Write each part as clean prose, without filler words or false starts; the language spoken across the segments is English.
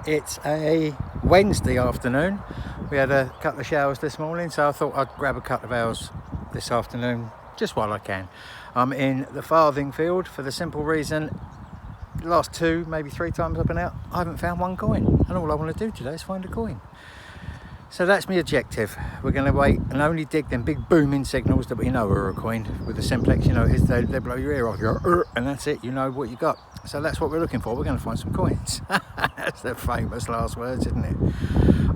It's a Wednesday afternoon. We had a couple of showers this morning, so I thought I'd grab a couple of hours this afternoon just while I can. I'm in the farthing field for the simple reason the last 2, maybe 3 times I've been out, I haven't found one coin, and all I want to do today is find a coin. So that's my objective. We're going to wait and only dig them big booming signals that we know are a coin. With the simplex, you know, they blow your ear off, and that's it, you know what you got. So that's what we're looking for. We're going to find some coins. That's the famous last words, isn't it?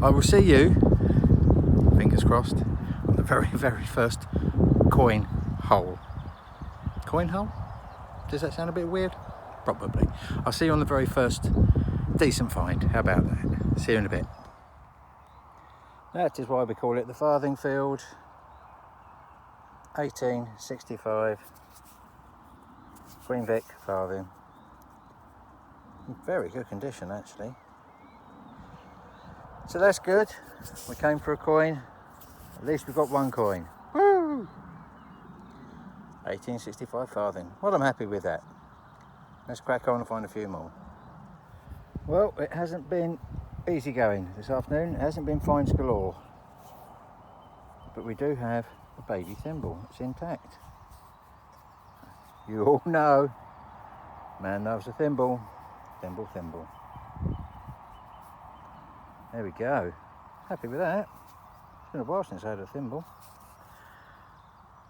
I will see you, fingers crossed, on the very, very first coin hole. Coin hole? Does that sound a bit weird? Probably. I'll see you on the very first decent find. How about that? See you in a bit. That is why we call it the farthing field. 1865 Green Vic farthing. In very good condition actually. So that's good. We came for a coin. At least we've got one coin. Woo! 1865 farthing. Well, I'm happy with that. Let's crack on and find a few more. Well, it hasn't been easy going this afternoon. It hasn't been finds galore, but we do have a baby thimble. It's intact. You all know, man loves a thimble. Thimble, thimble. There we go. Happy with that. It's been a while since I had a thimble.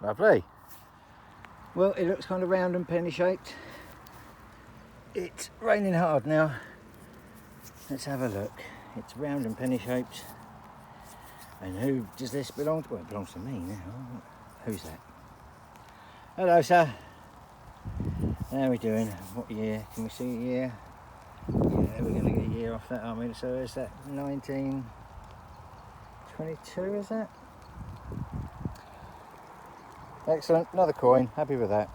Lovely. Well, it looks kind of round and penny shaped. It's raining hard now. Let's have a look. It's round and penny shaped. And who does this belong to? Well, it belongs to me now. Who's that? Hello, sir. How are we doing? What year? Can we see a year? Yeah, we're going to get a year off that, aren't we? So is that 1922, is that? Excellent. Another coin. Happy with that.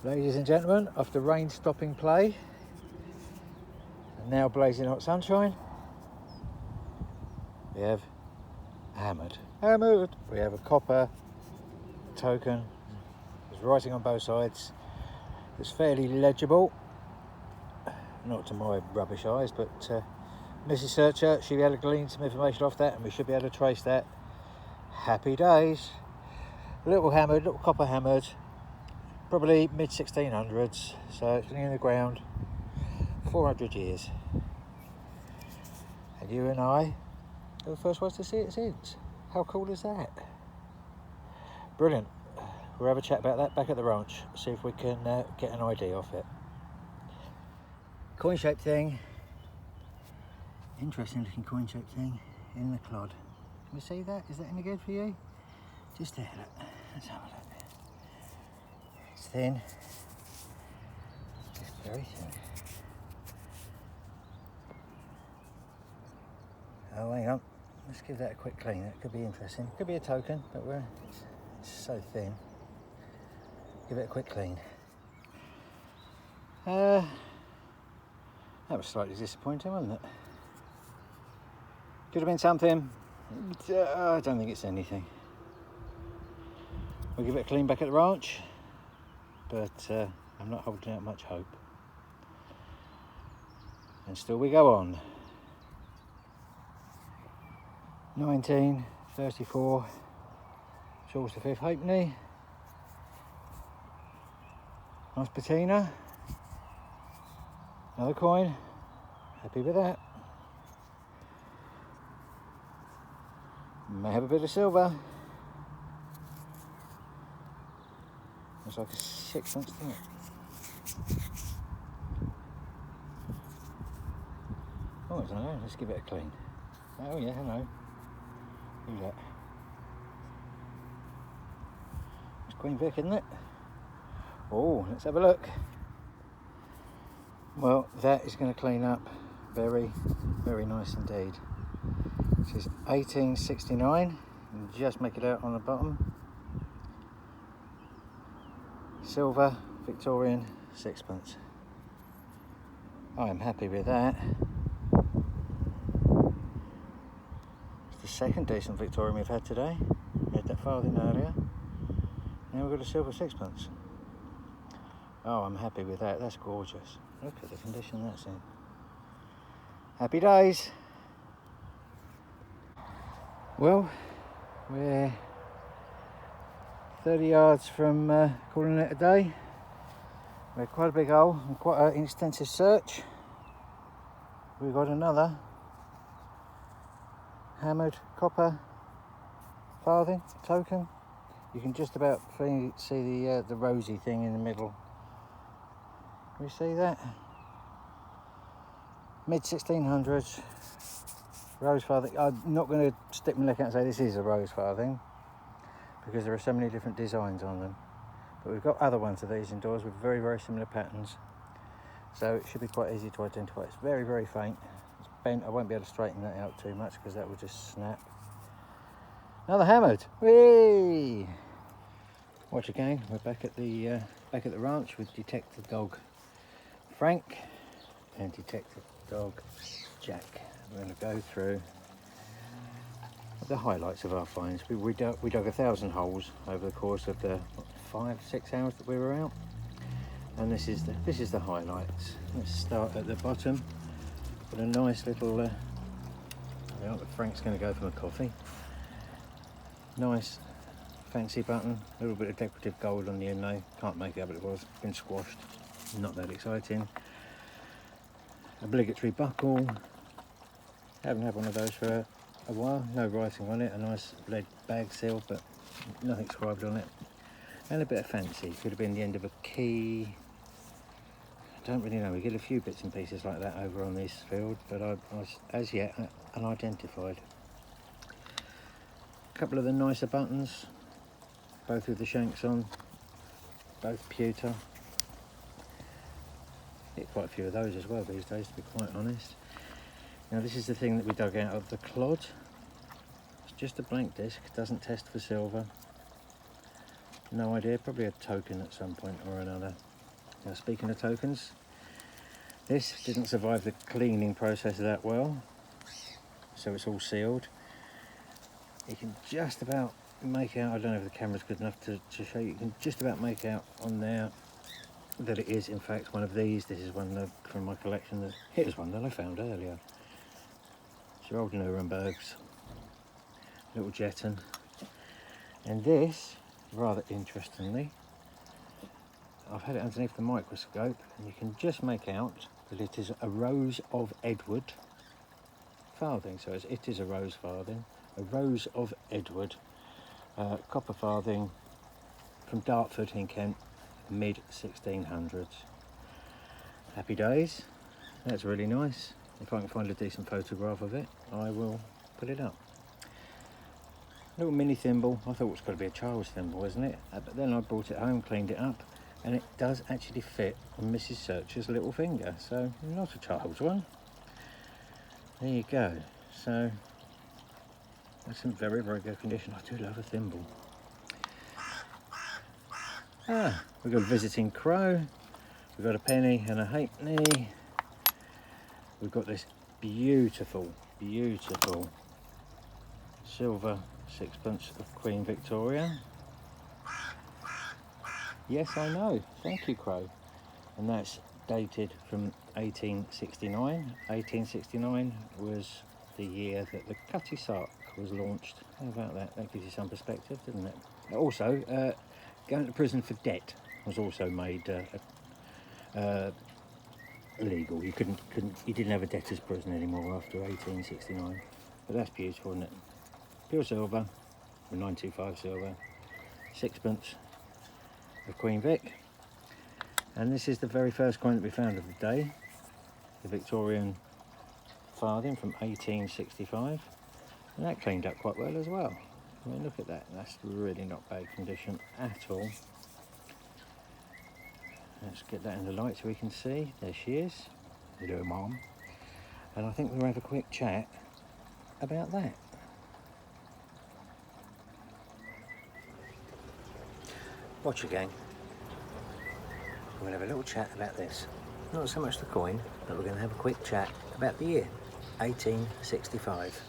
Ladies and gentlemen, after rain stopping play, now blazing hot sunshine, we have hammered. We have a copper token. There's writing on both sides. It's fairly legible, not to my rubbish eyes, but Mrs. Searcher, she'll be able to glean some information off that, and we should be able to trace that. Happy days. Little hammered, little copper hammered, probably mid 1600s, so it's been in the ground 400 years. And you and I are the first ones to see it since. How cool is that? Brilliant. We'll have a chat about that back at the ranch, see if we can get an idea of it. Coin shaped thing. Interesting looking coin shaped thing in the clod. Can we see that? Is that any good for you? Just there, look. Let's have a look. It's thin. It's very thin. Oh, hang on. Let's give that a quick clean. That could be interesting. Could be a token, but it's so thin. Give it a quick clean. That was slightly disappointing, wasn't it? Could have been something. I don't think it's anything. We'll give it a clean back at the ranch, but I'm not holding out much hope. And still we go on. 1934, George V halfpenny. Nice patina. Another coin. Happy with that. May have a bit of silver. Looks like a 6-ounce, doesn't it? Oh, I don't know. Let's give it a clean. Oh yeah, hello. Who's that? It's Queen Vic, isn't it? Oh, let's have a look. Well, that is going to clean up very, very nice indeed. This is 1869. And just make it out on the bottom. Silver, Victorian, 6pence. I am happy with that. It's the second decent Victorian we've had today. We had that farthing earlier. Now we've got a silver 6pence. Oh, I'm happy with that. That's gorgeous. Look at the condition that's in. Happy days. Well, we're 30 yards from calling it a day. We had quite a big hole and quite an extensive search. We got another hammered copper farthing token. You can just about see the rosy thing in the middle. Can you see that? Mid 1600s rose farthing. I'm not going to stick my neck out and say this is a rose farthing because there are so many different designs on them. But we've got other ones of these indoors with very, very similar patterns. So it should be quite easy to identify. It's very, very faint. It's bent. I won't be able to straighten that out too much because that will just snap. Another hammered. Whee! Watch again. We're back at the ranch with detective dog Frank and detective dog Jack. We're going to go through the highlights of our finds. We dug 1,000 holes over the course of the 5-6 hours that we were out, and this is the highlights. Let's start at the bottom with a nice little Frank's going to go for my coffee. Nice fancy button, a little bit of decorative gold on the end though. Can't make out what it was, been squashed, not that exciting. Obligatory buckle, haven't had one of those for a while. No writing on it, a nice lead bag seal but nothing scribed on it. And a bit of fancy, could have been the end of a key. I don't really know, we get a few bits and pieces like that over on this field, but I was as yet unidentified. A couple of the nicer buttons, both with the shanks on, both pewter. Get quite a few of those as well these days, to be quite honest. Now this is the thing that we dug out of the clod. It's just a blank disc, doesn't test for silver. No idea, probably a token at some point or another. Now speaking of tokens, this didn't survive the cleaning process that well, so it's all sealed. You can just about make out, I don't know if the camera's good enough to show you can just about make out on there that it is in fact one of these. This is one from my collection. Here's one that I found earlier. It's your old Nuremberg's little Jetton. And this, rather interestingly, I've had it underneath the microscope and you can just make out that it is a Rose of Edward farthing. So it is a rose farthing, a Rose of Edward copper farthing from Dartford in Kent, mid 1600s. Happy days. That's really nice. If I can find a decent photograph of it, I will put it up. Little mini thimble. I thought it was going to be a child's thimble, isn't it? But then I brought it home, cleaned it up, and it does actually fit on Mrs. Searcher's little finger. So not a child's one. There you go. So that's in very, very good condition. I do love a thimble. We've got a visiting crow. We've got a penny and a halfpenny. We've got this beautiful, beautiful silver sixpence of Queen Victoria. Yes, I know. Thank you, crow. And that's dated from 1869. 1869 was the year that the Cutty Sark was launched. How about that? That gives you some perspective, doesn't it? Also, going to prison for debt was also made illegal. You didn't have a debtor's prison anymore after 1869. But that's beautiful, isn't it? Pure silver, or 925 silver, sixpence of Queen Vic. And this is the very first coin that we found of the day, the Victorian farthing from 1865. And that cleaned up quite well as well. I mean, look at that, that's really not bad condition at all. Let's get that in the light so we can see. There she is. Hello, Mom. And I think we'll have a quick chat about that. Watch again. We're going to have a little chat about this. Not so much the coin, but we're going to have a quick chat about the year, 1865.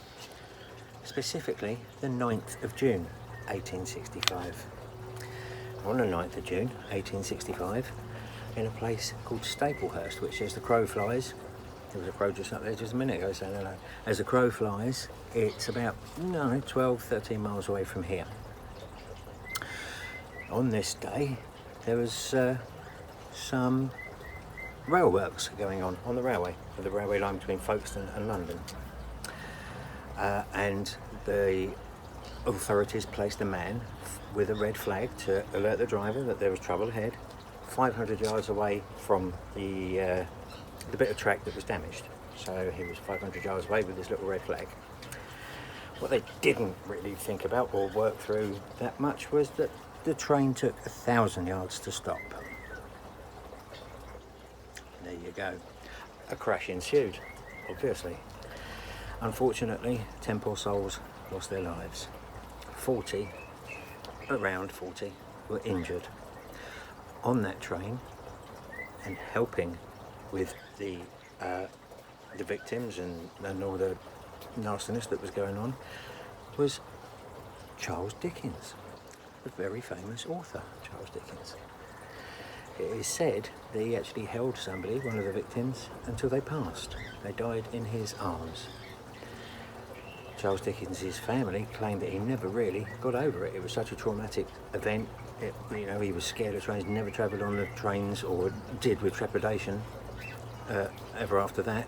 Specifically, the 9th of June, 1865. On the 9th of June, 1865, in a place called Staplehurst, which as the crow flies, There was a crow just up there just a minute ago saying hello. As the crow flies, it's about 12, 13 miles away from here. On this day, there was some rail works going on the railway line between Folkestone and London. And the authorities placed a man with a red flag to alert the driver that there was trouble ahead, 500 yards away from the bit of track that was damaged. So he was 500 yards away with this little red flag. What they didn't really think about or work through that much was that the train took 1,000 yards to stop. There you go. A crash ensued, obviously. Unfortunately, 10 poor souls lost their lives. Around 40, were injured. On that train, and helping with the victims and all the nastiness that was going on, was Charles Dickens, a very famous author, Charles Dickens. It is said that he actually held somebody, one of the victims, until they passed. They died in his arms. Charles Dickens' family claimed that he never really got over it. It was such a traumatic event. He was scared of trains, never travelled on the trains, or did with trepidation ever after that.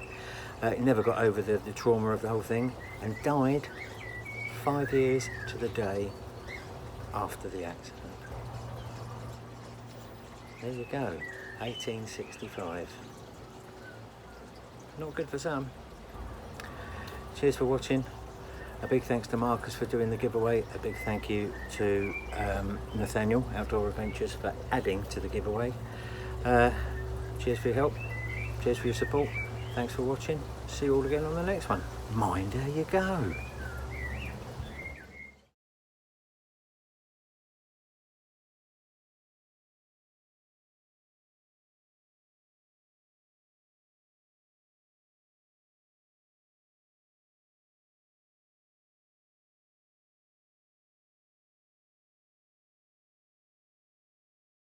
He never got over the trauma of the whole thing, and died 5 years to the day after the accident. There you go, 1865. Not good for some. Cheers for watching. A big thanks to Marcus for doing the giveaway. A big thank you to Nathaniel, Outdoor Adventures, for adding to the giveaway. Cheers for your help. Cheers for your support. Thanks for watching. See you all again on the next one. Mind how you go.